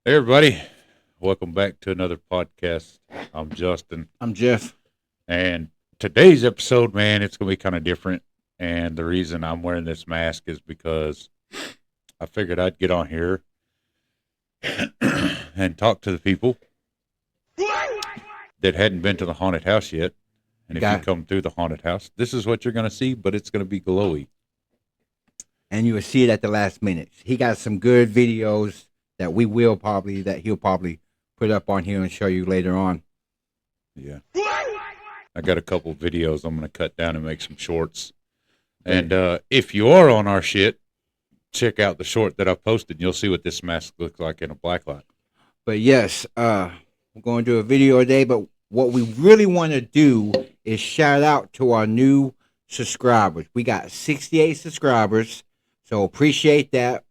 Hey, everybody. Welcome back to another podcast. I'm Justin. I'm Jeff. And today's episode, man, it's going to be kind of different. And the reason I'm wearing this mask is because I figured I'd get on here and talk to the people that hadn't been to the haunted house yet. And if you come through the haunted house, this is what you're going to see, but it's going to be glowy. And you will see it at the last minute. He got some good videos that he'll probably put up on here and show you later on. Yeah. I got a couple videos I'm going to cut down and make some shorts. And if you are on our shit, check out the short that I posted, and you'll see what this mask looks like in a black light. But yes, we're going to do a video today, but what we really want to do is shout out to our new subscribers. We got 68 subscribers, so appreciate that.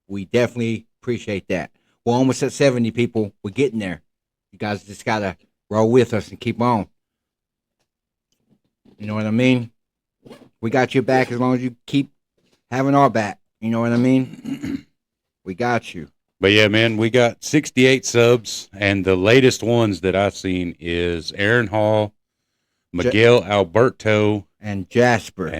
We definitely appreciate that. We're almost at 70 people. We're getting there. You guys just got to roll with us and keep on. You know what I mean? We got your back as long as you keep having our back. You know what I mean? We got you. But yeah, man, we got 68 subs, and the latest ones that I've seen is Aaron Hall, Miguel Alberto, and Jasper.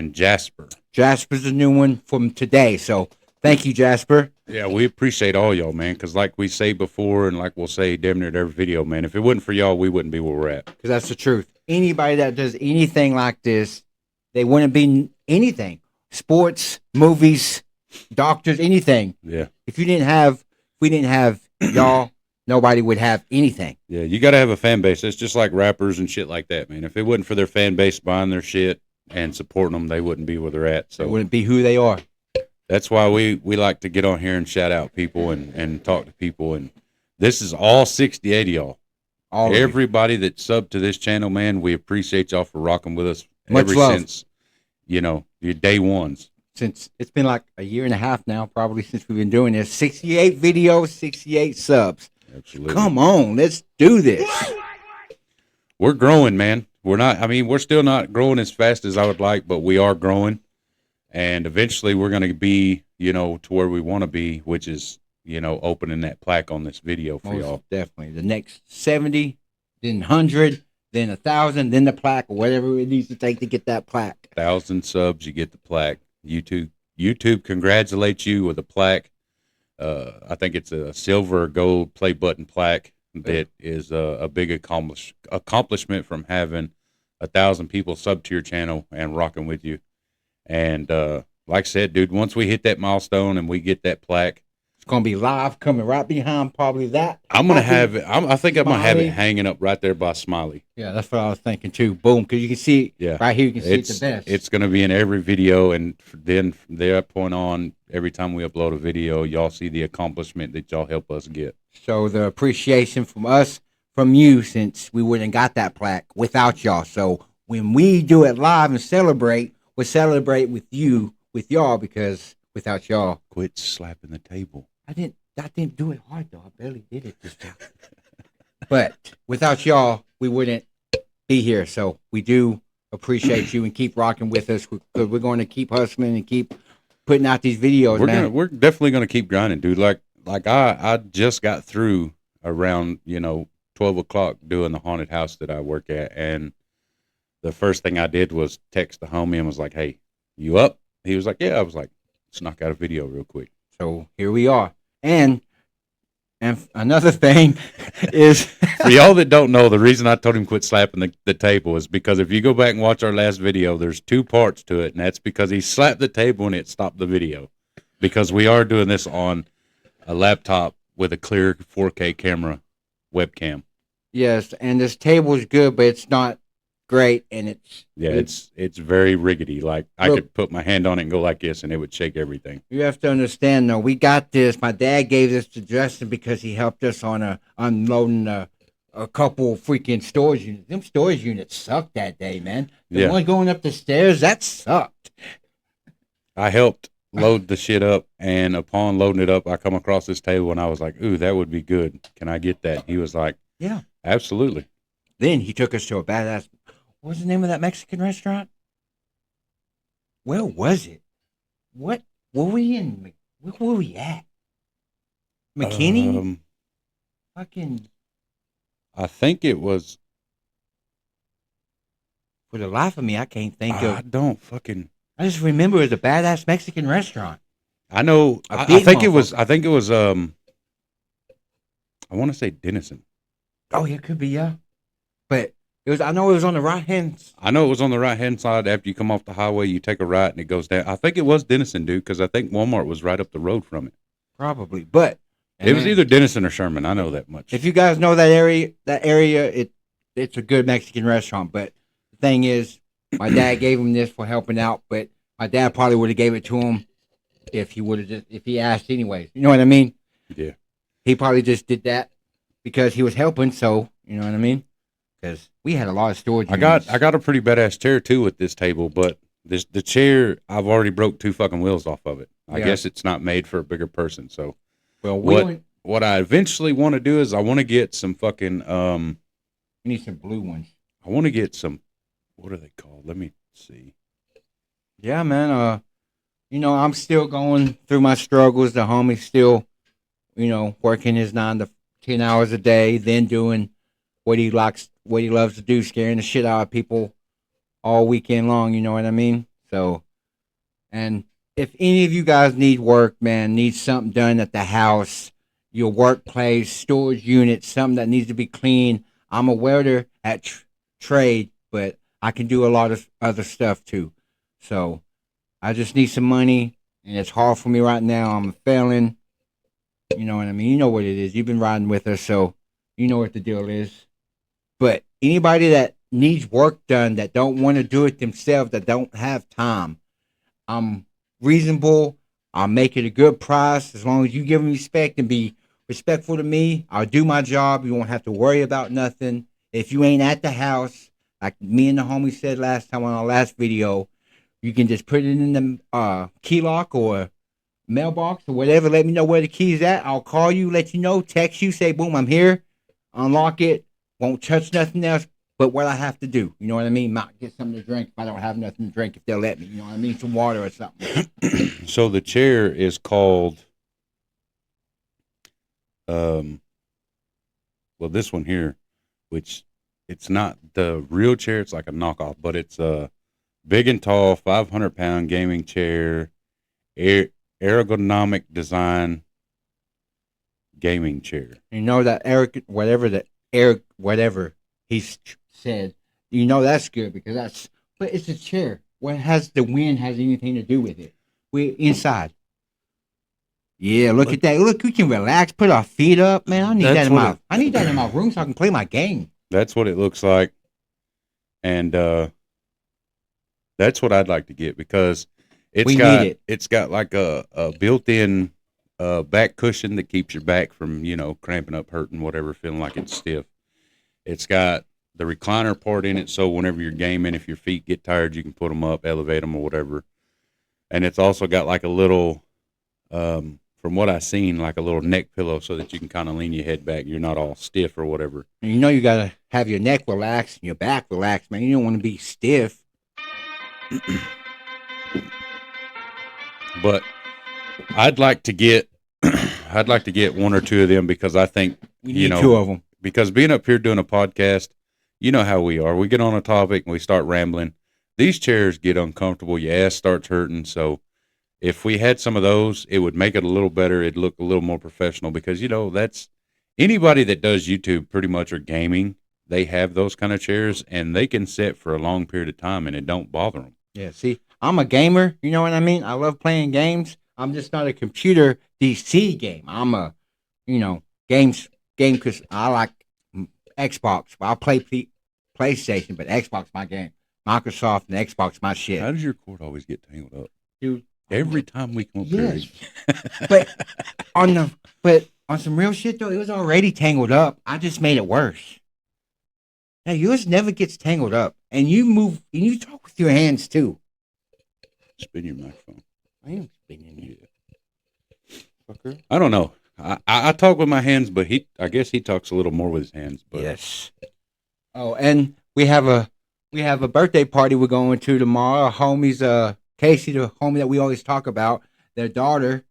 Jasper's the new one from today, so thank you, Jasper. Yeah, we appreciate all y'all, man, because like we say before and like we'll say damn near every video, man, if it wasn't for y'all, we wouldn't be where we're at. Because that's the truth. Anybody that does anything like this, they wouldn't be anything. Sports, movies, doctors, anything. Yeah. If we didn't have y'all, nobody would have anything. Yeah, you got to have a fan base. It's just like rappers and shit like that, man. If it wasn't for their fan base buying their shit and supporting them, they wouldn't be where they're at. So they wouldn't be who they are. That's why we like to get on here and shout out people and talk to people. And this is all 68 of y'all. Everybody that subbed to this channel, man, we appreciate y'all for rocking with us since, your day ones. Since it's been like a year and a half now, probably since we've been doing this. 68 videos, 68 subs. Absolutely. Come on, let's do this. We're growing, man. We're still not growing as fast as I would like, but we are growing. And eventually we're going to be, to where we want to be, which is, opening that plaque on this video for y'all. Definitely. The next 70, then 100, then 1,000, then the plaque, or whatever it needs to take to get that plaque. 1,000 subs, you get the plaque. YouTube congratulates you with a plaque. I think it's a silver or gold play button plaque that is a big accomplishment from having 1,000 people sub to your channel and rocking with you. And like I said, dude, once we hit that milestone and we get that plaque, it's gonna be live coming right behind probably that. I'm gonna have it. I think I'm gonna have it hanging up right there by Smiley. Yeah, that's what I was thinking too. Boom, because you can see right here. You can see it the best. It's gonna be in every video, and then from that point on, every time we upload a video, y'all see the accomplishment that y'all help us get. So the appreciation from us, from you, since we wouldn't got that plaque without y'all. So when we do it live and celebrate, we'll celebrate with you, with y'all, because without y'all, quit slapping the table. I didn't do it hard though. I barely did it this time. But without y'all, we wouldn't be here. So we do appreciate you and keep rocking with us. We're going to keep hustling and keep putting out these videos. We're definitely going to keep grinding, dude. Like I just got through around 12 o'clock doing the haunted house that I work at, and the first thing I did was text the homie and was like, "Hey, you up?" He was like, "Yeah." I was like, "Let's knock out a video real quick." So here we are. And another thing is, for y'all that don't know, the reason I told him quit slapping the table is because if you go back and watch our last video, there's two parts to it, and that's because he slapped the table and it stopped the video. Because we are doing this on a laptop with a clear 4K camera webcam. Yes, and this table is good, but it's not great, and it's very rickety. Like I could put my hand on it and go like this, and it would shake everything. You have to understand, though. We got this. My dad gave this to Justin because he helped us on unloading a couple freaking storage units. Them storage units sucked that day, man. The one going up the stairs, that sucked. I helped load the shit up, and upon loading it up, I come across this table, and I was like, "Ooh, that would be good. Can I get that?" He was like, "Yeah, absolutely." Then he took us to a badass. What was the name of that Mexican restaurant? Where was it? What were we in? Where were we at? McKinney? Um, Fucking, I think it was. for the life of me, I can't think I of. don't fucking. I just remember it was a badass Mexican restaurant. I know. A I big think it was. motherfucker. I think it was. I want to say Denison. Oh, yeah, it could be, yeah. But it was. I know it was on the right hand. I know it was on the right hand side. After you come off the highway, you take a right and it goes down. I think it was Denison, dude, because I think Walmart was right up the road from it. Probably. But It was man, either Denison or Sherman. I know that much. if you guys know that area, it's a good Mexican restaurant. But the thing is, my dad gave him this for helping out, but my dad probably would have gave it to him if he would have just if he asked anyways. You know what I mean? Yeah. He probably just did that because he was helping. So you know what I mean? Because we had a lot of storage. I got a pretty badass chair too with this table, but the chair I've already broke 2 fucking wheels off of it. I Yeah. guess it's not made for a bigger person. So well, what I eventually want to do is I want to get some fucking we need some blue ones. I want to get some, what are they called? Let me see. Yeah, man. You know, I'm still going through my struggles. The homie's still, you know, working his 9 to 10 hours a day, then doing what he loves to do, scaring the shit out of people all weekend long. You know what I mean? So, and if any of you guys need work, man, need something done at the house, your workplace, storage unit, something that needs to be clean. I'm a welder at trade, but I can do a lot of other stuff too. So I just need some money, and it's hard for me right now. I'm a felon. You know what I mean? You know what it is. You've been riding with us, so you know what the deal is. But anybody that needs work done, that don't want to do it themselves, that don't have time, I'm reasonable. I'll make it a good price as long as you give me respect and be respectful to me. I'll do my job. You won't have to worry about nothing. If you ain't at the house, like me and the homie said last time on our last video, you can just put it in the key lock or mailbox or whatever. Let me know where the key's at. I'll call you, let you know, text you, say, boom, I'm here. Unlock it. Won't touch nothing else but what I have to do. You know what I mean? Might get something to drink if I don't have nothing to drink, if they'll let me. You know what I mean? Some water or something. So the chair is called, well, this one here, which it's not the real chair. It's like a knockoff, but it's a big and tall, 500-pound gaming chair, ergonomic design gaming chair. You know that Eric, whatever he said, you know that's good because that's, but it's a chair. What has the wind has anything to do with it? We're inside. Yeah, look at that. Look, we can relax, put our feet up, man. I need that in my room so I can play my game. That's what it looks like. And that's what I'd like to get because it's got like a built-in back cushion that keeps your back from, you know, cramping up, hurting, whatever, feeling like it's stiff. It's got the recliner part in it, so whenever you're gaming, if your feet get tired, you can put them up, elevate them, or whatever. And it's also got like a little, from what I've seen, like a little neck pillow so that you can kind of lean your head back. You're not all stiff or whatever. And you know you got to have your neck relaxed and your back relaxed, man. You don't want to be stiff. But I'd like to get one or two of them because I think we need 2 of them. Because being up here doing a podcast, you know how we are. We get on a topic and we start rambling. These chairs get uncomfortable. Your ass starts hurting. So if we had some of those, it would make it a little better. It'd look a little more professional because, you know, that's anybody that does YouTube pretty much or gaming. They have those kind of chairs and they can sit for a long period of time and it don't bother them. Yeah, see, I'm a gamer. You know what I mean? I love playing games. I'm just not a computer DC game. I'm a, you know, game because I like Xbox. I'll play PlayStation, but Xbox my game. Microsoft and Xbox my shit. How does your cord always get tangled up? Dude, every time we come up here. but on some real shit though, it was already tangled up. I just made it worse. Now yours never gets tangled up, and you move and you talk with your hands too. Spin your microphone. I am spinning it. Fucker. I don't know. I talk with my hands, but I guess he talks a little more with his hands. But yes. Oh, and we have a birthday party we're going to tomorrow. Our homies, Casey, the homie that we always talk about, their daughter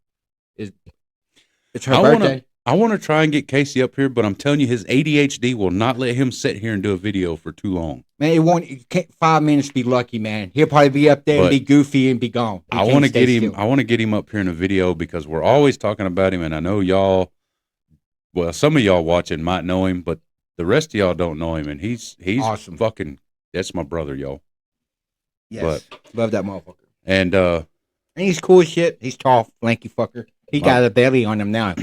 it's her birthday. I want to try and get Casey up here, but I'm telling you, his ADHD will not let him sit here and do a video for too long. Man, it can't 5 minutes be lucky, man. He'll probably be up there and But be goofy and be gone. He I can't want to stay get him. still. I want to get him up here in a video because we're always talking about him, and I know y'all. Well, some of y'all watching might know him, but the rest of y'all don't know him, and he's Awesome. fucking. That's my brother, y'all. Yes. Love that motherfucker. And And he's cool as shit. He's tall, lanky fucker. He Wow. got a belly on him now.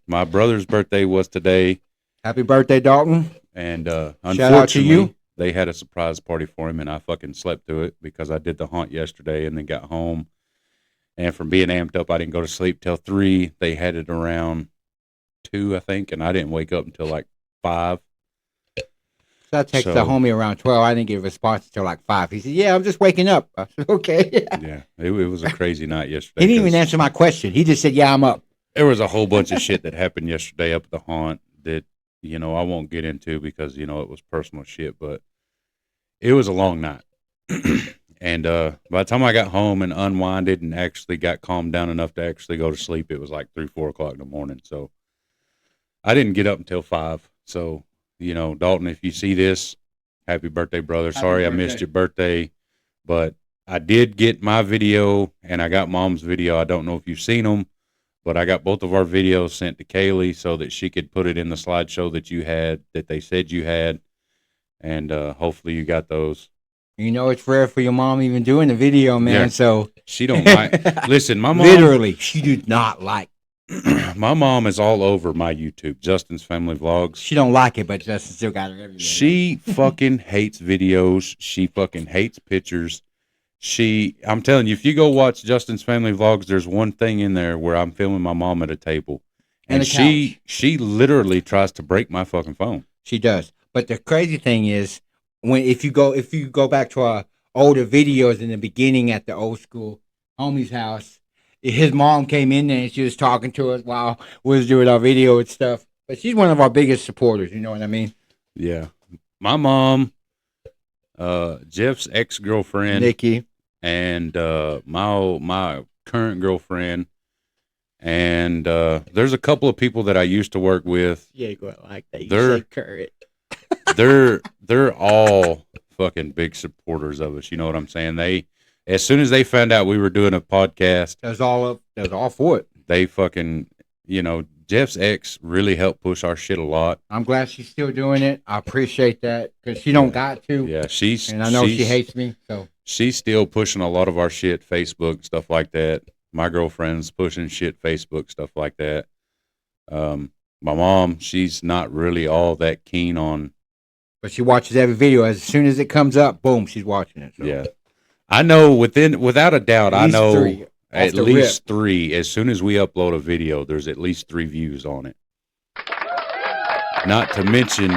my brother's birthday was today, Happy birthday, Dalton. and Shout out to unfortunately, you. they had a surprise party for him, and I fucking slept through it because I did the haunt yesterday, and then got home, and from being amped up, I didn't go to sleep till 3. They had it around 2, I think, and I didn't wake up until like 5. So I texted So- the homie around 12. I didn't get a response until like 5. He said, yeah, I'm just waking up. I said, okay. Yeah, it was a crazy night yesterday. He didn't even 'cause answer my question. He just said, yeah, I'm up. There was a whole bunch of shit that happened yesterday up at the haunt that, I won't get into because, it was personal shit, but it was a long night. And by the time I got home and unwinded and actually got calmed down enough to actually go to sleep, it was like 3, 4 o'clock in the morning. So I didn't get up until 5. So, Dalton, if you see this, happy birthday, brother. Happy Sorry I birthday. missed your birthday, but I did get my video and I got Mom's video. I don't know if you've seen them, but I got both of our videos sent to Kaylee so that she could put it in the slideshow that they said you had. And hopefully you got those. It's rare for your mom even doing the video, man. Yeah. So She don't like. Listen, my mom. literally, she did not like. My mom is all over my YouTube, Justin's Family Vlogs. She don't like it, but Justin still got it everywhere. She fucking hates videos. She fucking hates pictures. I'm telling you, if you go watch Justin's Family Vlogs, there's one thing in there where I'm filming my mom at a table, And and a she literally tries to break my fucking phone. She does. But the crazy thing is, if you go back to our older videos in the beginning at the old school homie's house, his mom came in there and she was talking to us while we was doing our video and stuff. But she's one of our biggest supporters. You know what I mean? Yeah, my mom, Jeff's ex-girlfriend, Nikki. and my current girlfriend, and there's a couple of people that I used to work with. Yeah, go like that. You They're- say current. They're all fucking big supporters of us. You know what I'm saying? As soon as they found out we were doing a podcast, That was all for it. they fucking, Jeff's ex really helped push our shit a lot. I'm glad she's still doing it. I appreciate that because she don't got to. Yeah, And I know she hates me. So She's still pushing a lot of our shit, Facebook, stuff like that. My girlfriend's pushing shit, Facebook, stuff like that. My mom, she's not really all that keen on. but she watches every video. As soon as it comes up, boom, she's watching it. So. Yeah. I know without a doubt, At I least know 3 at off the least 3. As soon as we upload a video, there's at least 3 views on it. Not to mention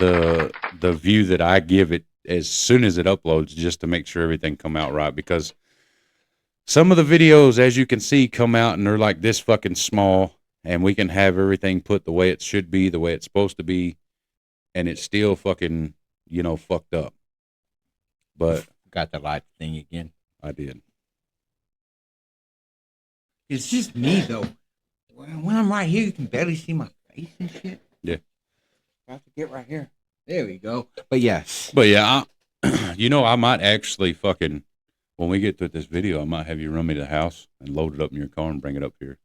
the view that I give it as soon as it uploads, just to make sure everything come out right. Because some of the videos, as you can see, come out and they're like this fucking small, and we can have everything put the way it should be, the way it's supposed to be, and it's still fucking, fucked up. But Got the light thing again. I did. It's just me though. When I'm right here, you can barely see my face and shit. Yeah. I have to get right here. There we go. But yes. But yeah, I might actually fucking, when we get through this video, I might have you run me to the house and load it up in your car and bring it up here.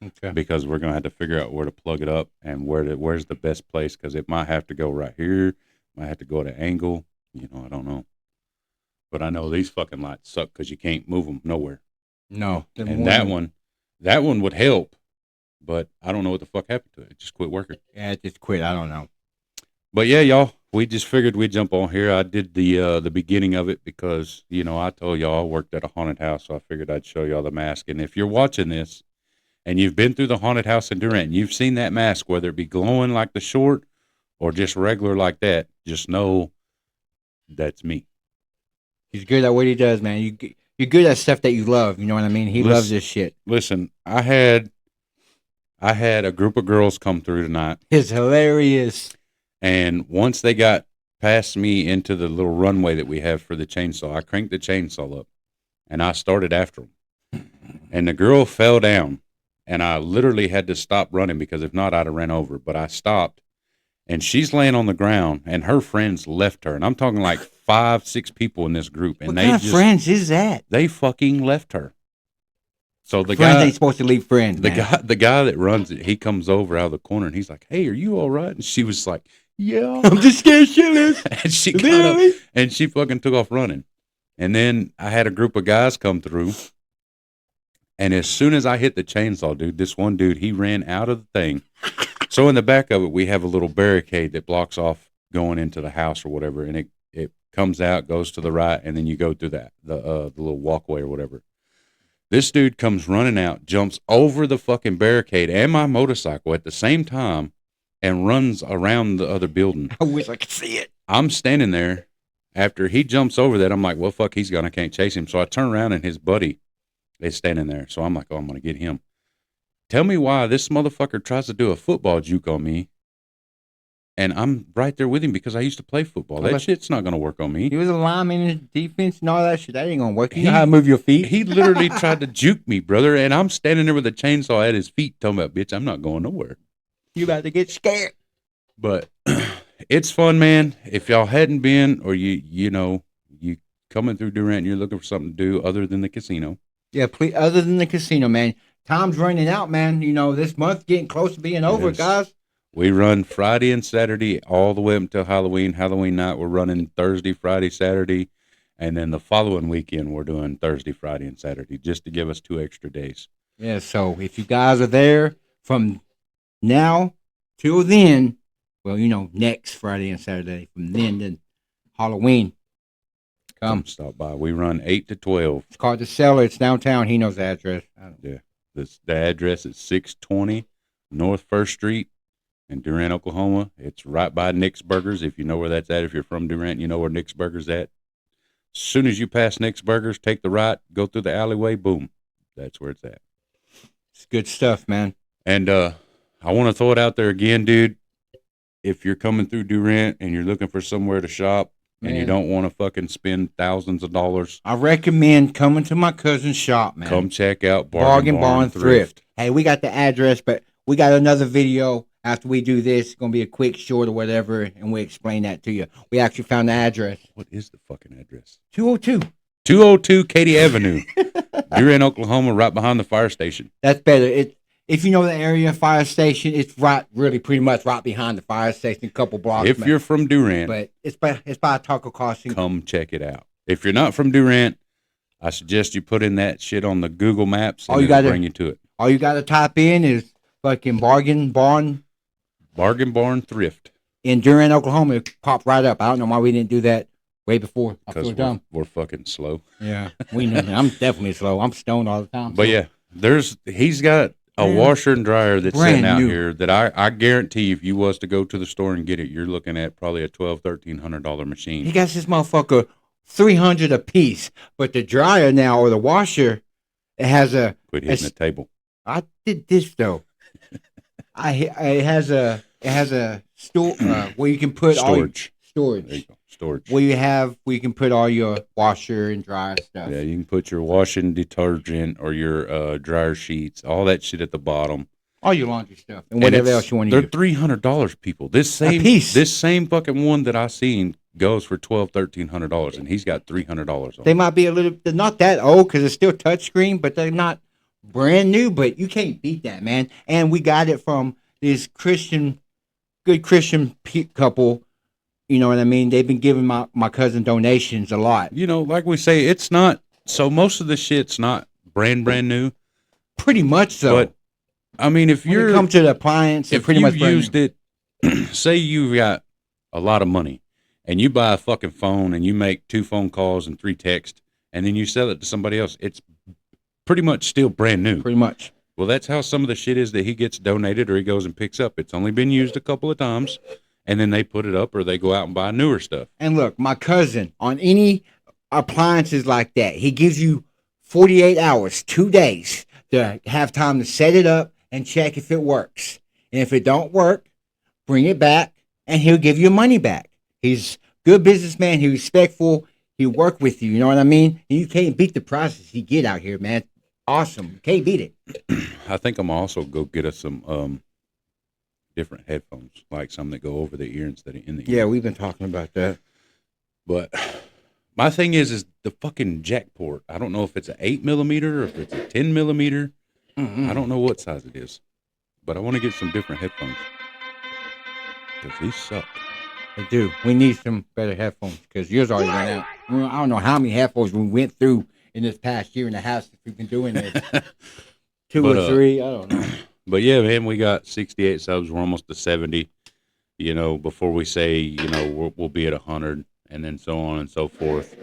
Okay. Because we're going to have to figure out where to plug it up and where's the best place, because it might have to go right here, might have to go at an angle, I don't know. But I know these fucking lights suck because you can't move them nowhere. No. And that one would help, but I don't know what the fuck happened to it. It just quit working. Yeah, it just quit. I don't know. But yeah, y'all, we just figured we'd jump on here. I did the beginning of it because, I told y'all I worked at a haunted house, so I figured I'd show y'all the mask. And if you're watching this and you've been through the haunted house in Durant and you've seen that mask, whether it be glowing like the short or just regular like that, just know that's me. He's good at what he does, man. You're good at stuff that you love. You know what I mean? He loves this shit. Listen, I had a group of girls come through tonight, It's hilarious. and once they got past me into the little runway that we have for the chainsaw, I cranked the chainsaw up, and I started after them. And the girl fell down, and I literally had to stop running because if not, I'd have ran over. But I stopped, and she's laying on the ground, and her friends left her. And I'm talking like 5, 6 people in this group, and What they kind of just friends is that? they fucking left her. So the Friends guy, ain't supposed to leave friends, the man. the guy that runs it, he comes over out of the corner, and he's like, "Hey, are you all right?" And she was like, "Yeah." I'm just scared shitless. And she got up and she fucking took off running. And then I had a group of guys come through. And as soon as I hit the chainsaw, dude, this one dude, he ran out of the thing. So in the back of it, we have a little barricade that blocks off going into the house or whatever. And it comes out, goes to the right, and then you go through the little walkway or whatever. This dude comes running out, jumps over the fucking barricade and my motorcycle at the same time and runs around the other building. I wish I could see it. I'm standing there. After he jumps over that, I'm like, well, fuck, he's gone. I can't chase him. So I turn around and his buddy is standing there. So I'm like, oh, I'm going to get him. Tell me why this motherfucker tries to do a football juke on me. And I'm right there with him because I used to play football. That shit's not going to work on me. He was a lineman in defense and all that shit. That ain't going to work. You know how to move your feet? He literally tried to juke me, brother. And I'm standing there with a chainsaw at his feet talking about, bitch, I'm not going nowhere. You about to get scared. But it's fun, man. If y'all hadn't been or you coming through Durant and you're looking for something to do other than the casino. Yeah, please, other than the casino, man. Time's running out, man. You know, this month getting close to being over, guys. We run Friday and Saturday all the way up until Halloween. Halloween night, we're running Thursday, Friday, Saturday. And then the following weekend, we're doing Thursday, Friday, and Saturday just to give us 2 extra days. Yeah, so if you guys are there from now till then, well, you know, next Friday and Saturday, from then to Halloween, come stop by. We run 8 to 12. It's called The Cellar. It's downtown. He knows the address. Yeah. The address is 620 North 1st Street in Durant, Oklahoma. It's right by Nick's Burgers. If you know where that's at, if you're from Durant, you know where Nick's Burgers at. As soon as you pass Nick's Burgers, take the right, go through the alleyway, boom. That's where it's at. It's good stuff, man. And I want to throw it out there again, dude. If you're coming through Durant and you're looking for somewhere to shop and you don't want to fucking spend thousands of dollars, I recommend coming to my cousin's shop, man. come check out Bargain Barn Thrift. Hey, we got the address, but we got another video after we do this. It's going to be a quick short or whatever, and we explain that to you. We actually found the address. What is the fucking address? 202. 202 Katy Avenue. Durant, Oklahoma, right behind the fire station. That's better. If you know the area, fire station, it's pretty much right behind the fire station, a couple blocks. If you're from Durant, but it's by Taco Crossing. Come check it out. If you're not from Durant, I suggest you put in that shit on the Google Maps and it'll bring you to it. All you got to type in is fucking Bargain Barn Thrift. In Durant, Oklahoma, it popped right up. I don't know why we didn't do that way before. Because we're fucking slow. Yeah, we know. I'm definitely slow. I'm stoned all the time. But yeah, he's got a washer and dryer that's sitting out here that I guarantee if you was to go to the store and get it, you're looking at probably a $1,200-$1,300 machine. He got this motherfucker $300 a piece, but the dryer now or the washer, it has a. Quit hitting the table. I did this though. It has a store where you can put storage. Storage. There you go. Storage. Where you can put all your washer and dryer stuff. Yeah, you can put your washing detergent or your dryer sheets, all that shit at the bottom. All your laundry stuff and whatever else you want to use. They're $300, people. This same fucking one that I seen goes for $1,200-$1,300, and he's got $300 on. They might be they're not that old because it's still touchscreen, but they're not brand new. But you can't beat that, man. And we got it from this good Christian couple. You know what I mean? They've been giving my cousin donations a lot. You know, like we say, it's not. So most of the shit's not brand new. Pretty much so. But I mean, if when it comes to the appliance, if pretty much you've used it, say you've got a lot of money and you buy a fucking phone and you make 2 phone calls and 3 texts and then you sell it to somebody else, it's pretty much still brand new. Pretty much. Well, that's how some of the shit is that he gets donated or he goes and picks up. It's only been used a couple of times. And then they put it up or they go out and buy newer stuff. And look, my cousin, on any appliances like that, he gives you 48 hours, 2 days to have time to set it up and check if it works. And if it don't work, bring it back and he'll give you money back. He's a good businessman. He's respectful. He'll work with you. You know what I mean? And you can't beat the prices he get out here, man. awesome. Can't beat it. I think I'm also go get us some different headphones, like some that go over the ear instead of in the ear. Yeah, we've been talking about that. But my thing is the fucking jack port. I don't know if it's an 8mm or if it's a 10mm. I don't know what size it is, but I want to get some different headphones because these suck. They do. We need some better headphones because yours already went out. I don't know how many headphones we went through in this past year and a half since we've been doing this. Two or three, I don't know. But yeah, man, we got 68 subs. We're almost to 70. You know, before we say, you know, we'll be at 100, and then so on and so forth.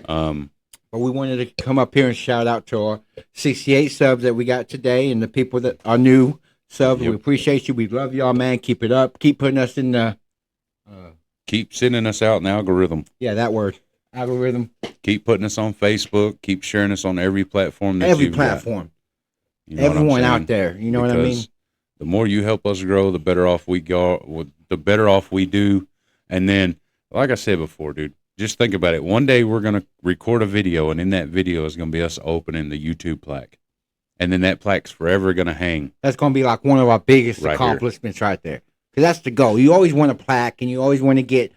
But we wanted to come up here and shout out to our 68 subs that we got today and the people that are new subs. Yep. We appreciate you. We love y'all, man. Keep it up. Keep putting us in the... keep sending us out in the algorithm. Yeah, that word. Algorithm. Keep putting us on Facebook. Keep sharing us on every platform that every you've platform. Got. You know everyone out there. You know because what I mean? The more you help us grow, the better off we go. The better off we do. And then, like I said before, dude, just think about it. One day we're going to record a video, and in that video is going to be us opening the YouTube plaque. And then that plaque's forever going to hang. That's going to be like one of our biggest accomplishments right there. Because that's the goal. You always want a plaque, and you always want to get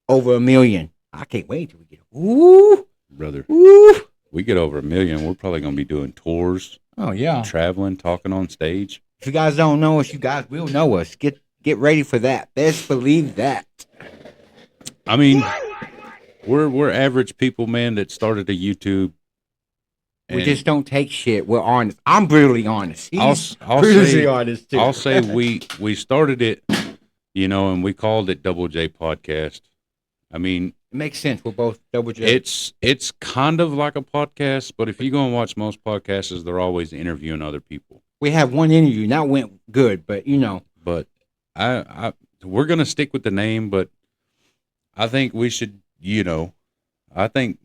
over 1 million. I can't wait till we get ooh, brother. Ooh. We get over 1 million. We're probably going to be doing tours. Oh, yeah. Traveling, talking on stage. If you guys don't know us, you guys will know us. Get ready for that. Best believe that. I mean, we're average people, man, that started a YouTube. We just don't take shit. We're honest. I'm brutally honest. He's I'll brutally say, honest, too. I'll say we started it, you know, and we called it Double J Podcast. I mean, it makes sense. We're both Double J. It's kind of like a podcast, but if you go and watch most podcasts, they're always interviewing other people. We have one interview, and that went good, but you know. But we're gonna stick with the name, but I think we should, you know, I think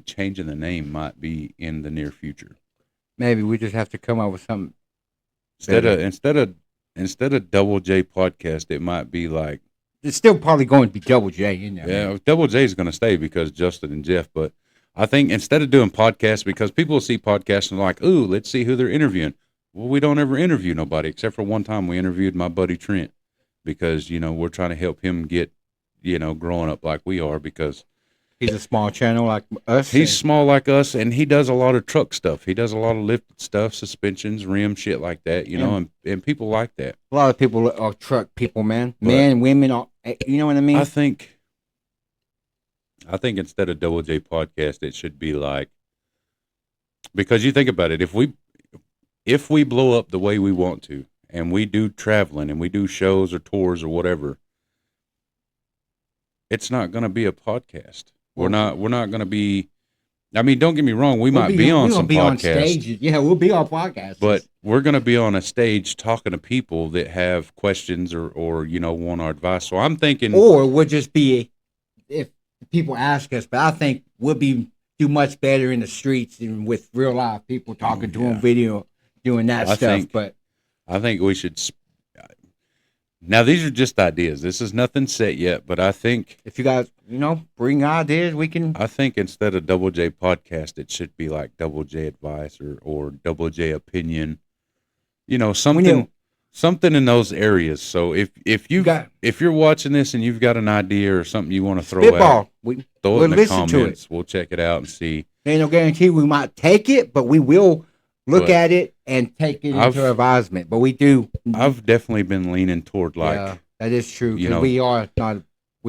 changing the name might be in the near future. Maybe we just have to come up with something. Instead of Double J Podcast, it might be like. It's still probably going to be Double J in there. Yeah, Double J is going to stay because Justin and Jeff. But I think instead of doing podcasts, because people see podcasts and are like, ooh, let's see who they're interviewing. Well, we don't ever interview nobody except for one time we interviewed my buddy Trent because, you know, we're trying to help him get, you know, growing up like we are because. He's a small channel like us. He's small like us, and he does a lot of truck stuff. He does a lot of lifted stuff, suspensions, rim, shit like that, you know, and people like that. A lot of people are truck people, man. Men, women, you know what I mean? I think instead of Double J Podcast, it should be like, because you think about it, if we blow up the way we want to, and we do traveling, and we do shows or tours or whatever, it's not going to be a podcast. We're not going to be. I mean, don't get me wrong. We might be on some podcasts. Yeah, we'll be on podcasts. But we're going to be on a stage talking to people that have questions or you know, want our advice. So I'm thinking, or we'll just be, if people ask us. But I think we'll do much better in the streets and with real live people talking to them, video, doing that stuff. But I think we should. Now, these are just ideas. This is nothing set yet, but I think if you guys, you know, bring ideas, we can. I think instead of Double J Podcast, it should be like Double J Advice or Double J Opinion. You know, something in those areas. So if you're watching this and you've got an idea or something you want to throw out, throw it in the comments. We'll check it out and see. Ain't no guarantee we might take it, but we will. Look at it and take it into advisement, but we do. I've definitely been leaning toward that is true. You know, we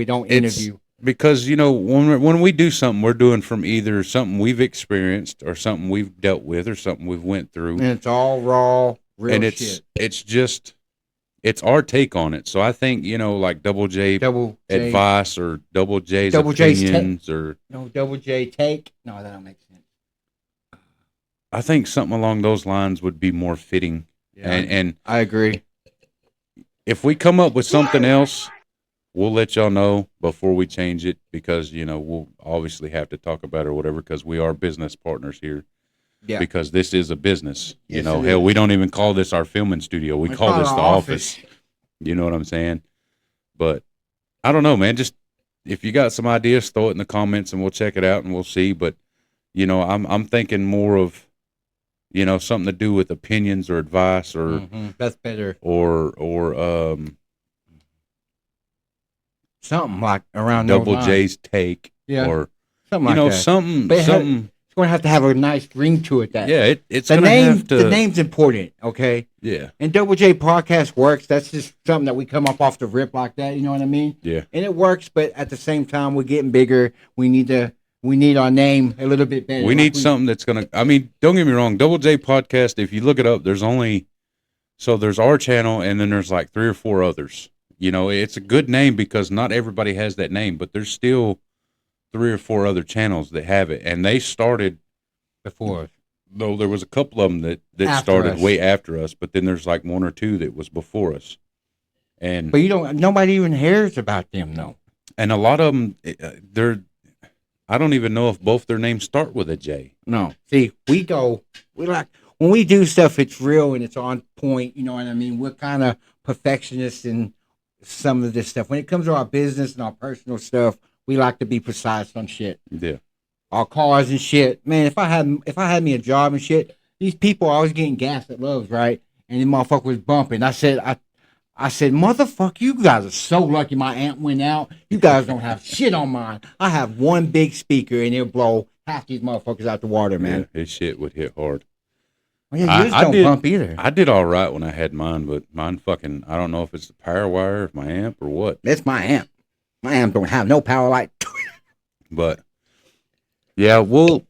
don't interview because you know when we do something, we're doing from either something we've experienced or something we've dealt with or something we've went through, and it's all raw, real shit. It's our take on it. So I think you know, like Double J Advice or Double J's Opinions or Double J Take. No, that don't make sense. I think something along those lines would be more fitting. Yeah, and I agree. If we come up with something else, we'll let y'all know before we change it because, you know, we'll obviously have to talk about it or whatever because we are business partners here. Yeah. Because this is a business. Yes, you know, hell, we don't even call this our filming studio. We call this the office. You know what I'm saying? But I don't know, man. Just if you got some ideas, throw it in the comments and we'll check it out and we'll see. But You know, I'm thinking more of, you know, something to do with opinions or advice or That's better. or Something like around those Double lines. J's take Yeah, or something you like know that. something But something. it's going to have a nice ring to it. That Yeah, it's the gonna name, have to. the name's important. Okay. Yeah, And Double J Podcast works. That's just something that we come up off the rip like that. You know what I mean? yeah. And it works, but at the same time, we're getting bigger. We need our name a little bit better. We need something that's gonna. I mean, don't get me wrong. Double J Podcast. If you look it up, there's only there's our channel, and then there's like 3 or 4 others. You know, it's a good name because not everybody has that name, but there's still 3 or 4 other channels that have it, and they started before. Though there was a couple of them that After started us. way after us, but then there's like 1 or 2 that was before us, and But nobody even hears about them though. a lot of them they're. I don't even know if both their names start with a J. No. See, we like when we do stuff, it's real and it's on point. You know what I mean? We're kind of perfectionists in some of this stuff. When it comes to our business and our personal stuff, we like to be precise on shit. Yeah. Our cars and shit. Man, if I had me a job and shit, these people are always getting gas at Love's, right? And the motherfucker was bumping. I said, motherfucker, you guys are so lucky my amp went out. You guys don't have shit on mine. I have one big speaker and it'll blow half these motherfuckers out the water, man. Yeah, his shit would hit hard. Well, yeah, yours don't bump either. I did all right when I had mine, but mine fucking, I don't know if it's the power wire of my amp or what. That's my amp. My amp don't have no power like. But yeah, we'll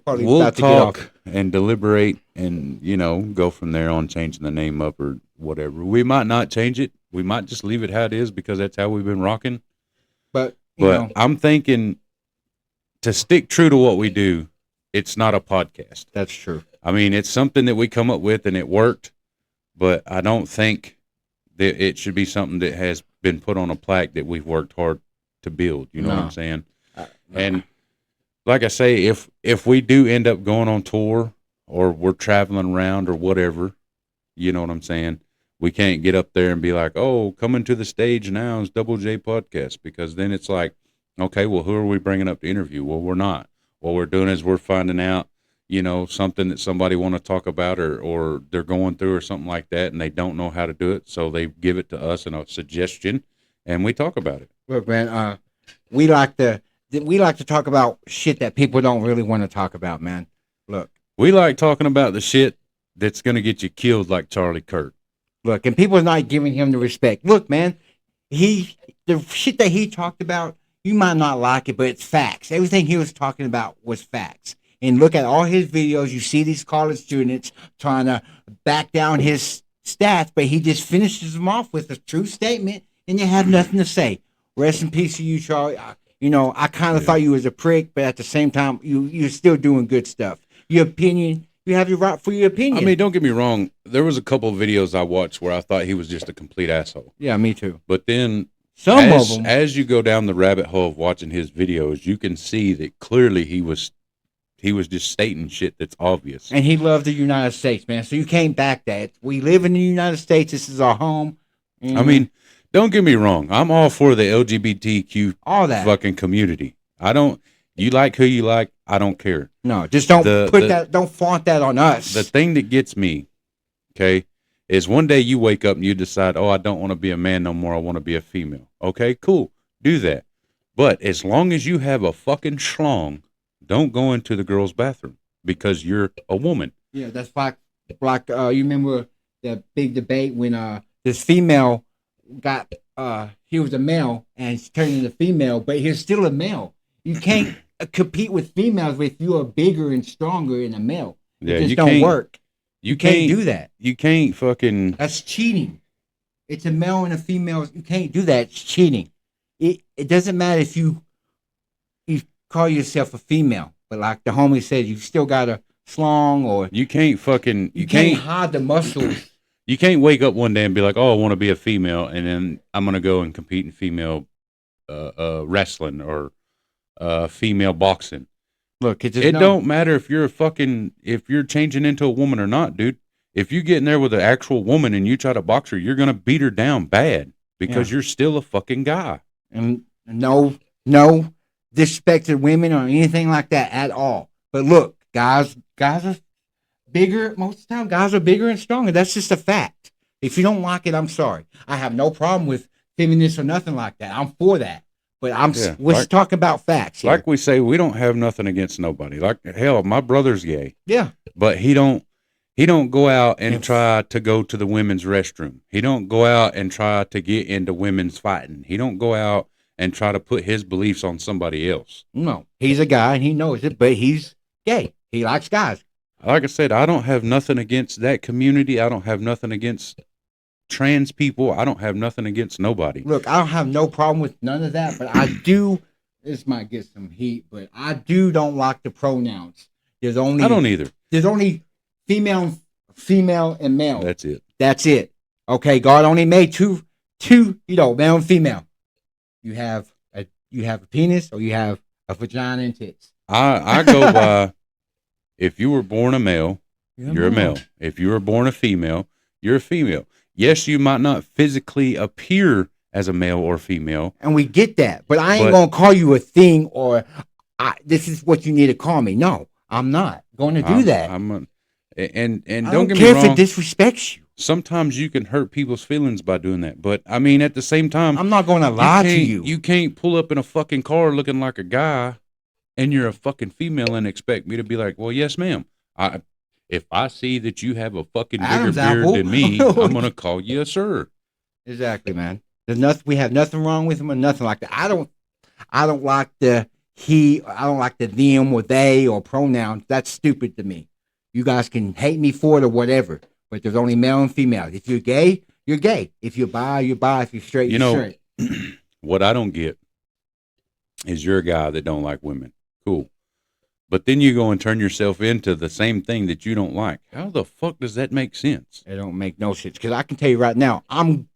probably talk and deliberate and, you know, go from there on changing the name up or whatever. We might not change it. We might just leave it how it is because that's how we've been rocking. But I'm thinking to stick true to what we do, it's not a podcast. That's true. I mean, it's something that we come up with and it worked, but I don't think that it should be something that has been put on a plaque that we've worked hard to build. You know what I'm saying? And like I say, if we do end up going on tour or we're traveling around or whatever, you know what I'm saying? We can't get up there and be like, oh, coming to the stage now is Double J Podcast, because then it's like, okay, well, who are we bringing up to interview? Well, we're not. What we're doing is we're finding out, you know, something that somebody want to talk about or they're going through or something like that, and they don't know how to do it, so they give it to us in a suggestion, and we talk about it. Look, man, we like to talk about shit that people don't really want to talk about, man. Look, we like talking about the shit that's going to get you killed, like Charlie Kirk. Look, and people are not giving him the respect. Look, man, the shit that he talked about, you might not like it, but it's facts. Everything he was talking about was facts. And look at all his videos. You see these college students trying to back down his stats, but he just finishes them off with a true statement, and they have nothing to say. Rest in peace to you, Charlie. I kind of thought you was a prick, but at the same time, you're still doing good stuff. Your opinion, you have your right for your opinion. I mean, don't get me wrong. There was a couple of videos I watched where I thought he was just a complete asshole. Yeah, me too. But then some of them, as you go down the rabbit hole of watching his videos, you can see that clearly he was just stating shit that's obvious. And he loved the United States, man. So you can't back that. We live in the United States. This is our home. I mean, don't get me wrong. I'm all for the LGBTQ all that fucking community. You like who you like. I don't care. No, just don't don't flaunt that on us. The thing that gets me, okay, is one day you wake up and you decide, oh, I don't want to be a man no more. I want to be a female. Okay, cool. Do that. But as long as you have a fucking schlong, don't go into the girls' bathroom because you're a woman. Yeah, that's like you remember the big debate when this female got he was a male and she turned into female, but he's still a male. You can't compete with females if you are bigger and stronger than a male. Yeah, it just don't work. You can't do that. You can't fucking. That's cheating. It's a male and a female. You can't do that. It's cheating. It doesn't matter if you call yourself a female, but like the homie said, you still got a schlong or you can't fucking. You can't hide the muscles. You can't wake up one day and be like, oh, I want to be a female, and then I'm going to go and compete in female wrestling or female boxing. Look, it don't matter if you're changing into a woman or not, dude. If you get in there with an actual woman and you try to box her, you're going to beat her down bad because you're still a fucking guy. And no disrespect to women or anything like that at all. But look, guys are bigger most of the time. Guys are bigger and stronger. That's just a fact. If you don't like it, I'm sorry. I have no problem with feminists or nothing like that. I'm for that. But we're talking about facts here. Like we say, we don't have nothing against nobody. Like hell, my brother's gay. Yeah. But he don't go out and try to go to the women's restroom. He don't go out and try to get into women's fighting. He don't go out and try to put his beliefs on somebody else. No, he's a guy and he knows it, but he's gay. He likes guys. Like I said, I don't have nothing against that community. I don't have nothing against trans people. I don't have nothing against nobody. Look, I don't have no problem with none of that, but I do. This might get some heat, but I don't like the pronouns. I don't either. There's only female, and male. That's it. Okay, God only made two, male and female. You have a penis or you have a vagina and tits. I go by, if you were born a male, you're a male. If you were born a female, you're a female. Yes, you might not physically appear as a male or female. And we get that. But I ain't going to call you a thing or this is what you need to call me. No, I'm not going to do that. And I don't get me care wrong. If it disrespects you. Sometimes you can hurt people's feelings by doing that. But, I mean, at the same time. I'm not going to lie to you. You can't pull up in a fucking car looking like a guy and you're a fucking female and expect me to be like, well, yes, ma'am. If I see that you have a fucking bigger beard than me, I'm going to call you a sir. Exactly, man. We have nothing wrong with him or nothing like that. I don't like the he, I don't like the them or they or pronouns. That's stupid to me. You guys can hate me for it or whatever, but there's only male and female. If you're gay, you're gay. If you're bi, you're bi. If you're straight, you're straight. What I don't get is you're a guy that don't like women. Cool. But then you go and turn yourself into the same thing that you don't like. How the fuck does that make sense? It don't make no sense. Because I can tell you right now, I'm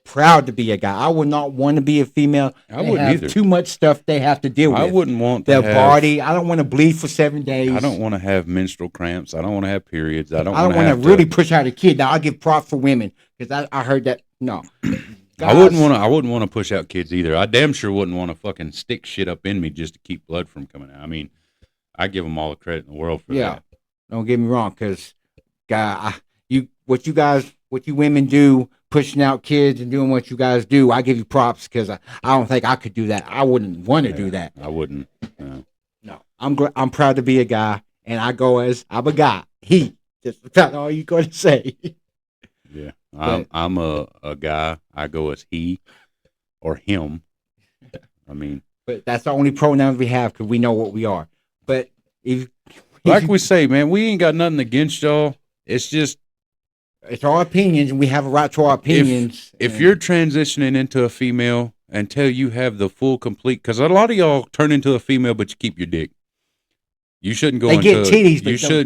proud to be a guy. I would not want to be a female. I wouldn't either. Too much stuff they have to deal with. I wouldn't want their body. I don't want to bleed for 7 days. I don't want to have menstrual cramps. I don't want to have periods. I don't want to really push out a kid. Now I'll give props for women because I heard that. No, guys, I wouldn't want to push out kids either. I damn sure wouldn't want to fucking stick shit up in me just to keep blood from coming out. I mean, I give them all the credit in the world for that. Don't get me wrong, because what you women do, pushing out kids and doing what you guys do, I give you props because I don't think I could do that. I wouldn't want to do that. I wouldn't. No, I'm proud to be a guy, and I go as I'm a guy. He just about all you going to say. Yeah, I'm a guy. I go as he or him. I mean, but that's the only pronouns we have because we know what we are. But like we say, man, we ain't got nothing against y'all. It's just it's our opinions, and we have a right to our opinions. If you're transitioning into a female until you have the full complete, because a lot of y'all turn into a female, but you keep your dick. You shouldn't go into titties,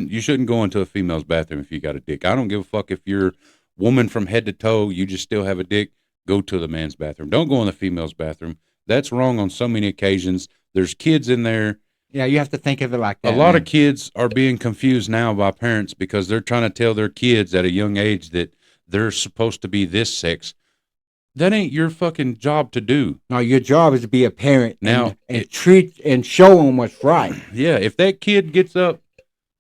you shouldn't go into a female's bathroom if you got a dick. I don't give a fuck if you're woman from head to toe. You just still have a dick. Go to the man's bathroom. Don't go in the female's bathroom. That's wrong on so many occasions. There's kids in there. Yeah, you have to think of it like that. A lot of kids are being confused now by parents because they're trying to tell their kids at a young age that they're supposed to be this sex. That ain't your fucking job to do. No, your job is to be a parent now and treat and show them what's right. Yeah, if that kid gets up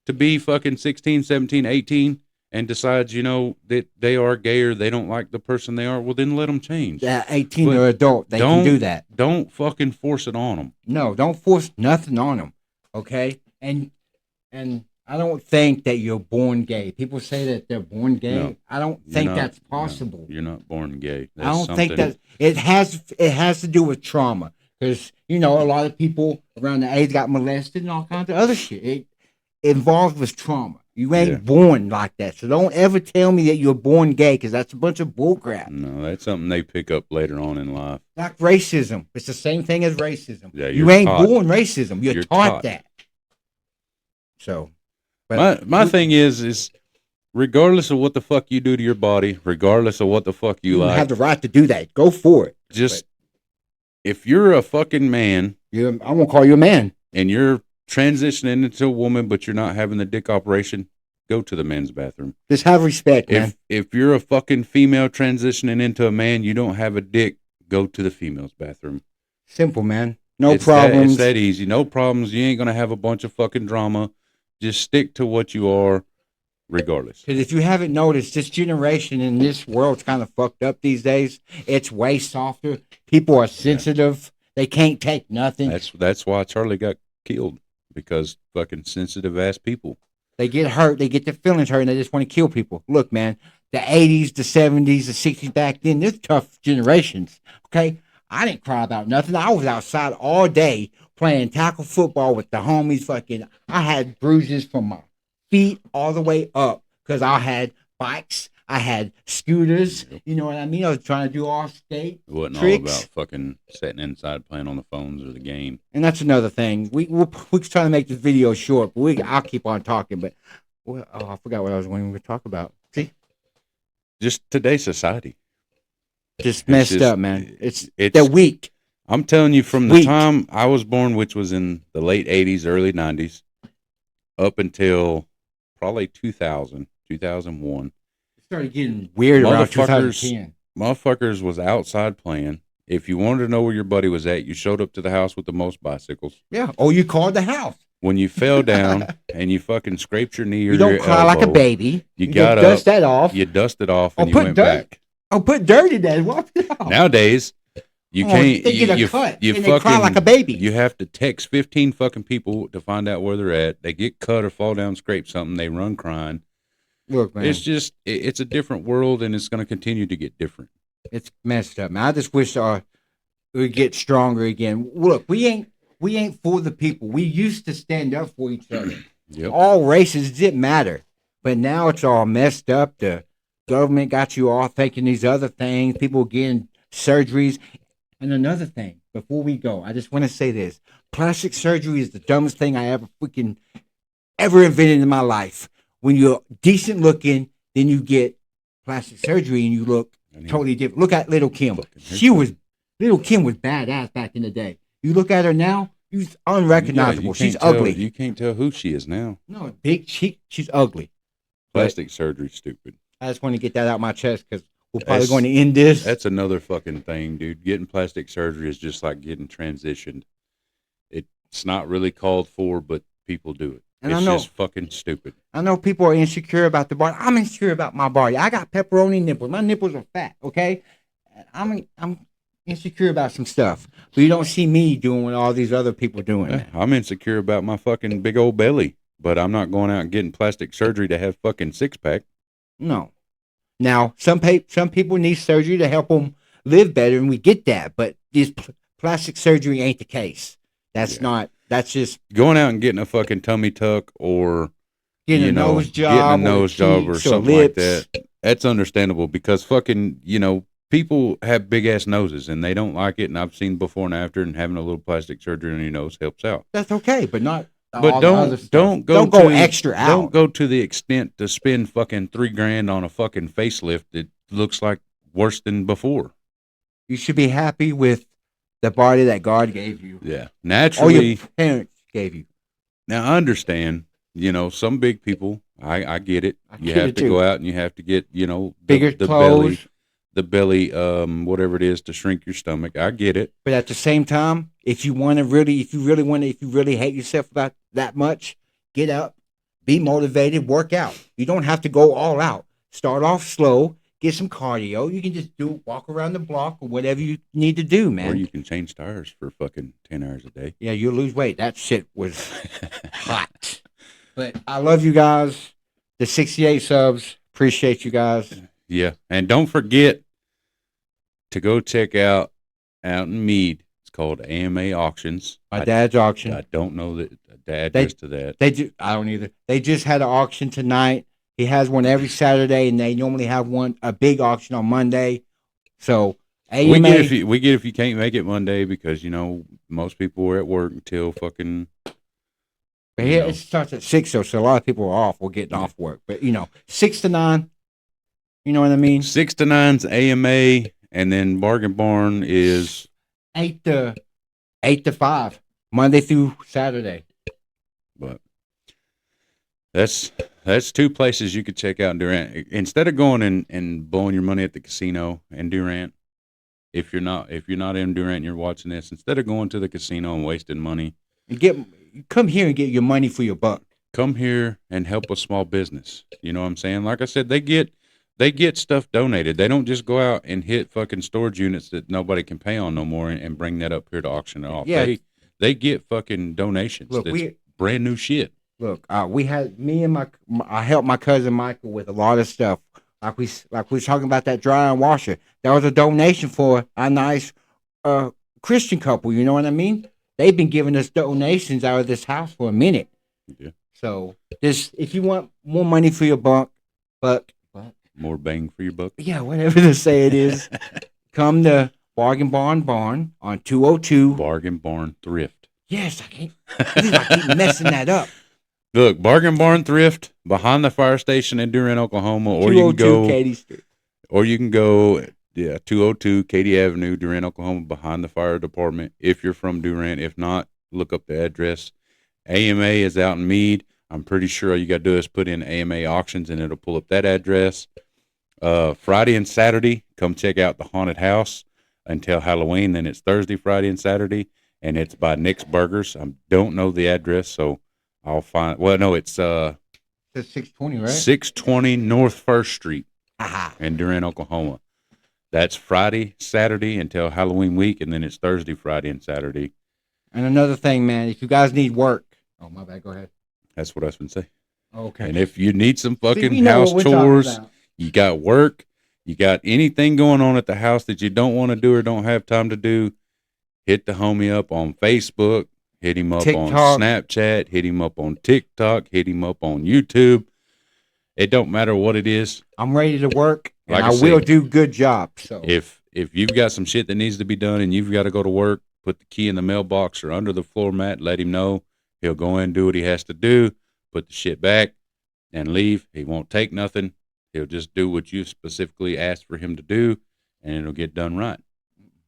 to be fucking 16, 17, 18 and decides, that they are gay or they don't like the person they are, well, then let them change. Yeah, 18 or adult, they can do that. Don't fucking force it on them. No, don't force nothing on them, okay? And I don't think that you're born gay. People say that they're born gay. No, I don't think that's possible. No, you're not born gay. I don't think that it has to do with trauma because, a lot of people around the age got molested and all kinds of other shit. It involved with trauma. You ain't born like that. So don't ever tell me that you're born gay because that's a bunch of bullcrap. No, that's something they pick up later on in life. Like racism. It's the same thing as racism. Yeah, you ain't born racism. You're taught that. So. My thing is regardless of what the fuck you do to your body, regardless of what the fuck you like. You have the right to do that. Go for it. If you're a fucking man. I'm going to call you a man. And you're transitioning into a woman, but you're not having the dick operation, go to the men's bathroom. Just have respect, man. If you're a fucking female transitioning into a man, you don't have a dick, go to the female's bathroom. Simple, man. No problems. It's that easy. No problems. You ain't gonna have a bunch of fucking drama. Just stick to what you are, regardless. Because if you haven't noticed, this generation in this world's kind of fucked up these days. It's way softer. People are sensitive. They can't take nothing. That's why Charlie got killed, because fucking sensitive ass people. They get hurt. They get their feelings hurt, and they just want to kill people. Look, man, the 80s, the 70s, the 60s back then, they're tough generations. Okay? I didn't cry about nothing. I was outside all day playing tackle football with the homies. Fucking, I had bruises from my feet all the way up because I had bikes. I had scooters. You know what I mean? I was trying to do all skate It wasn't tricks. all about fucking sitting inside playing on the phones or the game. And that's another thing. We're trying to make this video short, but I'll keep on talking. But I forgot what I was wanting to talk about. See, Just today's society. just messed up, man. It's They're weak. I'm telling you, from the Weak. time I was born, which was in the late 80s, early 90s, up until probably 2000, 2001, It started getting weird around Motherfuckers- 2010. motherfuckers was outside playing. If you wanted to know where your buddy was at, you showed up to the house with the most bicycles. Yeah. Oh, you called the house. When you fell down and you fucking scraped your knee or You don't your cry like a elbow, baby. You just got dust up, that off. you dusted off, Oh, and you put went dirt. back. Oh, put dirt in that. What? Nowadays, you can't. They get a you, cut. You and fucking they cry like a baby. You have to text 15 fucking people to find out where they're at. They get cut or fall down, scrape something. They run crying. Look, man, It's just, it's a different world, and it's going to continue to get different. it's messed up, man. I just wish we'd get stronger again. Look, we ain't for the people. We used to stand up for each other. Yep. All races didn't matter, but now it's all messed up. The government got you all thinking these other things. People getting surgeries. And another thing, before we go, I just want to say this: plastic surgery is the dumbest thing I ever invented in my life. When you're decent looking, then you get plastic surgery and you look totally different. Look at Little Kim. Little Kim was badass back in the day. You look at her now, she's unrecognizable. Yeah, She's can't tell- ugly. You can't tell who she is now. No, big. She's ugly. Plastic surgery, stupid. I just want to get that out my chest because we're probably That's- going to end this. That's another fucking thing, dude. Getting plastic surgery is just like getting transitioned. It's not really called for, but people do it. And it's I know- just fucking stupid. I know people are insecure about the body. I'm insecure about my body. I got pepperoni nipples. My nipples are fat. Okay, I'm insecure about some stuff, but you don't see me doing what all these other people doing. Yeah, I'm insecure about my fucking big old belly, but I'm not going out and getting plastic surgery to have fucking six pack. No. Now, some people need surgery to help them live better, and we get that. But this plastic surgery ain't the case. That's not. That's just Going out and getting a fucking tummy tuck or getting you a know, nose job, getting a nose job or cheeks something like lips. that. That's understandable because fucking, people have big ass noses and they don't like it. And I've seen before and after, and having a little plastic surgery on your nose helps out. That's okay, but not. But all the other stuff. don't go extra out. Don't go to the extent to spend fucking $3,000 on a fucking facelift that looks like worse than before. You should be happy with the body that God gave you. Yeah, Or naturally. your parents gave you. Now I understand. Some big people. I get it. I You get have it to too. go out and you have to get Bigger the clothes. belly, whatever it is to shrink your stomach. I get it. But at the same time, if you really hate yourself about that much, get up, be motivated, work out. You don't have to go all out. Start off slow, get some cardio. You can just walk around the block or whatever you need to do, Or man. you can change tires for fucking 10 hours a day. Yeah, you'll lose weight. That shit was hot. But I love you guys. The 68 subs. Appreciate you guys. Yeah. And don't forget to go check out in Meade. It's called AMA Auctions. My dad's auction. I don't know the address to that. I don't either. They just had an auction tonight. He has one every Saturday, and they normally have a big auction on Monday. So AMA, We get if you can't make it Monday because most people were at work until fucking. but here it starts at 6, so a lot of people are off or getting off work. But 6 to 9, you know what I mean? 6 to 9's AMA, and then Bargain Barn is 8 to 5, Monday through Saturday. But that's two places you could check out in Durant. Instead of going and blowing your money at the casino in Durant, if you're not in Durant and you're watching this, instead of going to the casino and wasting money, Come here and get your money for your buck. come here and help a small business. You know what I'm saying? Like I said, they get stuff donated. They don't just go out and hit fucking storage units that nobody can pay on no more and bring that up here to auction it off. Yeah. They get fucking donations. Look, That's brand new shit. Look, we had me and I helped my cousin Michael with a lot of stuff. Like we was talking about that dryer and washer. That was a donation for a nice Christian couple. You know what I mean? They've been giving us donations out of this house for a minute. Yeah. So if you want more money for your buck, More bang for your buck. yeah, whatever the say it is, come to Bargain Barn on 202. Bargain Barn Thrift. Yes, I keep messing that up. Look, Bargain Barn Thrift behind the fire station in Durant, Oklahoma, or you can 202 go Katy Street. Or you can go, 202 Katy Avenue, Durant, Oklahoma, behind the fire department. If you're from Durant, if not, look up the address. AMA is out in Meade. I'm pretty sure all you got to do is put in AMA auctions, and it'll pull up that address. Friday and Saturday, come check out the haunted house until Halloween. Then it's Thursday, Friday, and Saturday, and it's by Nick's Burgers. I don't know the address, so I'll find. Well, no, it's It's 620, right? 620 North First Street. Aha. In Durant, Oklahoma. That's Friday, Saturday until Halloween week, and then it's Thursday, Friday, and Saturday. And another thing, man, if you guys need work, oh my bad, go ahead. That's what I was going to say. Okay. And if you need some See, fucking we know house what we're talking chores, about. you got work, you got anything going on at the house that you don't want to do or don't have time to do, hit the homie up on Facebook, hit him up TikTok. on Snapchat, hit him up on TikTok, hit him up on YouTube. It don't matter what it is. I'm ready to work, and Like I I will said, do good job. So If you've got some shit that needs to be done and you've got to go to work, put the key in the mailbox or under the floor mat, let him know. He'll go in and do what he has to do, put the shit back, and leave. He won't take nothing. He'll just do what you specifically asked for him to do, and it'll get done right.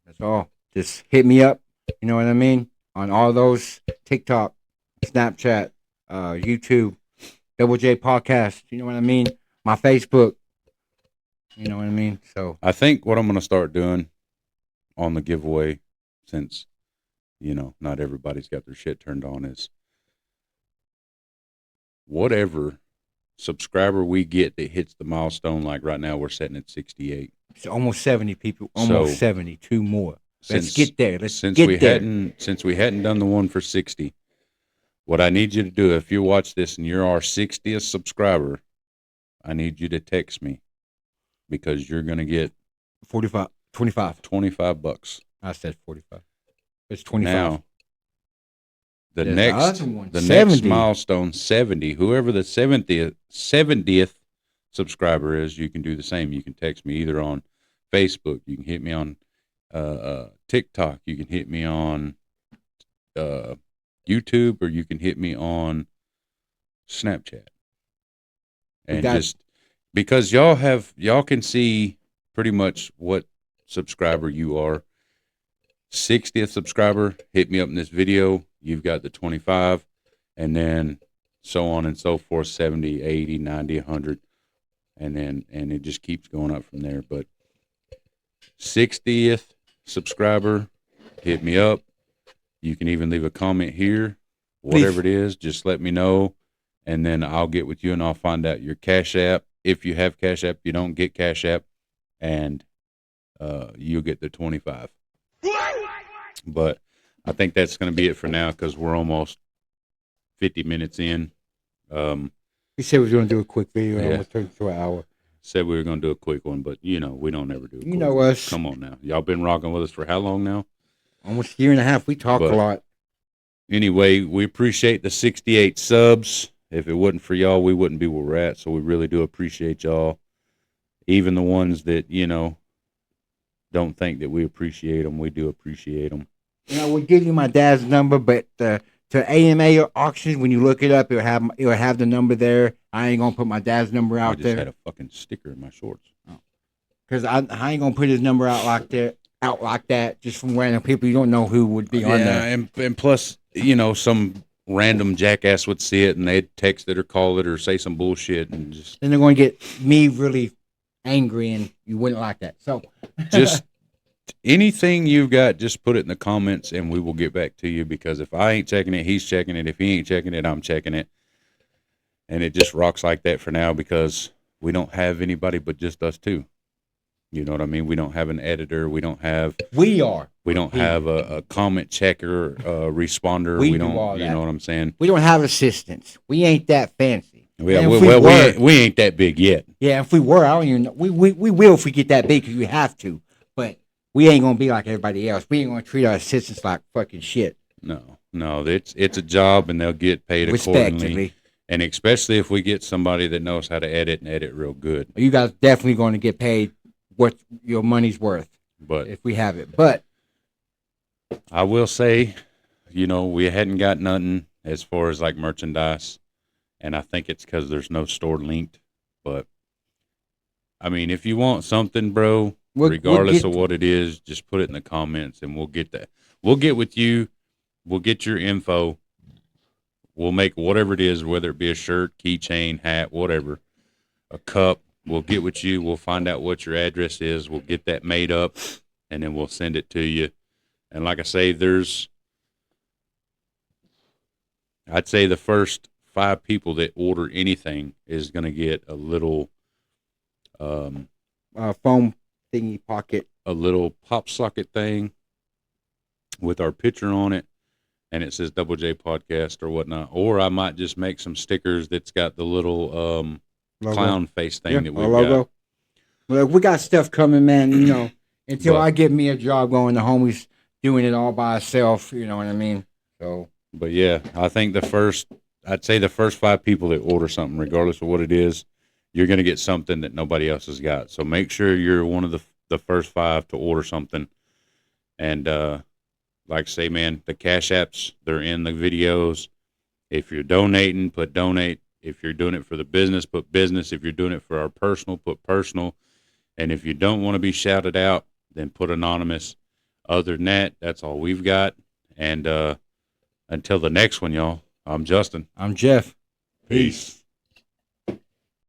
that's all. Just hit me up. You know what I mean? On all those TikTok, Snapchat, YouTube, Double J Podcast. You know what I mean? My Facebook. You know what I mean? So I think what I'm going to start doing on the giveaway, since, not everybody's got their shit turned on, is whatever subscriber we get that hits the milestone, like right now we're sitting at 68. it's almost 70 people. Almost So, 72 more. Let's Since- get there. Let's since get we there. hadn't done the one for 60, what I need you to do, if you watch this and you're our 60th subscriber, I need you to text me, because you're going to get 45. 25. $25. I said 45. It's 25. Now, the There's next other one, the 70. next milestone, 70, whoever the 70th subscriber is, you can do the same. You can text me either on Facebook, you can hit me on TikTok, you can hit me on YouTube, or you can hit me on Snapchat. And just because y'all can see pretty much what subscriber you are. 60th subscriber, hit me up in this video. You've got the 25, and then so on and so forth, 70, 80, 90, 100, and it just keeps going up from there. But 60th subscriber, hit me up. You can even leave a comment here, whatever it is, just let me know, and then I'll get with you and I'll find out your Cash App. If you have Cash App, you don't get Cash App, and you'll get the 25. But I think that's going to be it for now, because we're almost 50 minutes in. We said we were going to do a quick video. Yeah. It almost turned to an hour. Said we were going to do a quick one, but we don't ever do a quick know one. us. Come on now. Y'all been rocking with us for how long now? Almost a year and a half. We talk But- a lot. Anyway, we appreciate the 68 subs. If it wasn't for y'all, we wouldn't be where we're at. So we really do appreciate y'all. Even the ones that, don't think that we appreciate them, we do appreciate them. We'll give you my dad's number, but to AMA auctions, when you look it up, it'll have the number there. I ain't gonna put my dad's number I out just had there a fucking sticker in my shorts. because I ain't gonna put his number out like that, just from random people you don't know who would be on there. and plus, some random jackass would see it and they'd text it or call it or say some bullshit and just Then they're going to get me really angry, and you wouldn't like that. So just anything you've got, just put it in the comments and we will get back to you, because if I ain't checking it, he's checking it. If he ain't checking it, I'm checking it. And it just rocks like that for now, because we don't have anybody but just us two. You know what I mean? We don't have an editor. We don't have a comment checker, responder. We We do don't, all you that. know what I'm saying? We don't have assistants. We ain't that fancy. Yeah, And if we ain't that big yet. Yeah, if we were, I don't even know. We will if we get that big, because we have to. But we ain't gonna be like everybody else. We ain't gonna treat our assistants like fucking shit. No, it's a job, and they'll get paid accordingly. Respectively. And especially if we get somebody that knows how to edit and edit real good. You guys definitely going to get paid what your money's worth But if we have it. But I will say, we hadn't got nothing as far as like merchandise, and I think it's because there's no store linked. But I mean, if you want something, bro, regardless of what it is, just put it in the comments, and we'll get that. We'll get with you. We'll get your info. We'll make whatever it is, whether it be a shirt, keychain, hat, whatever, a cup. We'll get with you. We'll find out what your address is. We'll get that made up, and then we'll send it to you. And like I say, I'd say the first 5 people that order anything is going to get a little foam thingy pocket, a little pop socket thing with our picture on it, and it says Double J Podcast or whatnot. Or I might just make some stickers that's got the little clown face thing that we've got. Well, we got stuff coming, man. Until I get me a job going, the homie's doing it all by himself. You know what I mean? So. But yeah, I think I'd say the first 5 people that order something, regardless of what it is, you're going to get something that nobody else has got. So make sure you're one of the first 5 to order something. And like I say, man, the Cash Apps, they're in the videos. If you're donating, put donate. If you're doing it for the business, put business. If you're doing it for our personal, put personal. And if you don't want to be shouted out, then put anonymous. Other than that, that's all we've got. And until the next one, y'all, I'm Justin. I'm Jeff. Peace.